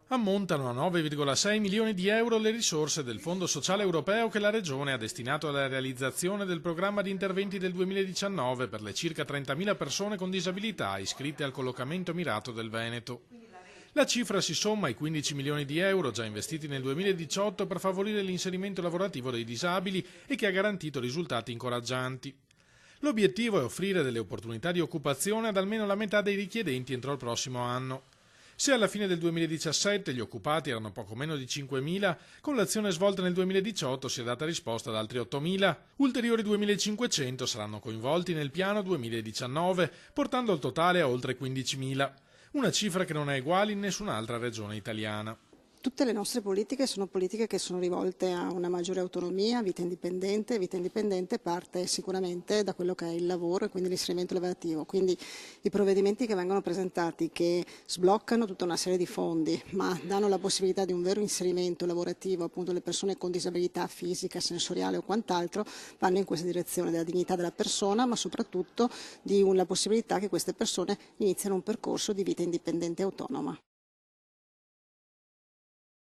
Ammontano a 9,6 milioni di euro le risorse del Fondo Sociale Europeo che la Regione ha destinato alla realizzazione del programma di interventi del 2019 per le circa 30.000 persone con disabilità iscritte al collocamento mirato del Veneto. La cifra si somma ai 15 milioni di euro già investiti nel 2018 per favorire l'inserimento lavorativo dei disabili e che ha garantito risultati incoraggianti. L'obiettivo è offrire delle opportunità di occupazione ad almeno la metà dei richiedenti entro il prossimo anno. Se alla fine del 2017 gli occupati erano poco meno di 5.000, con l'azione svolta nel 2018 si è data risposta ad altri 8.000. Ulteriori 2.500 saranno coinvolti nel piano 2019, portando il totale a oltre 15.000. Una cifra che non è uguale in nessun'altra regione italiana. Tutte le nostre politiche sono politiche che sono rivolte a una maggiore autonomia, vita indipendente. Vita indipendente parte sicuramente da quello che è il lavoro e quindi l'inserimento lavorativo. Quindi i provvedimenti che vengono presentati, che sbloccano tutta una serie di fondi, ma danno la possibilità di un vero inserimento lavorativo appunto alle persone con disabilità fisica, sensoriale o quant'altro, vanno in questa direzione della dignità della persona, ma soprattutto di la possibilità che queste persone iniziano un percorso di vita indipendente e autonoma.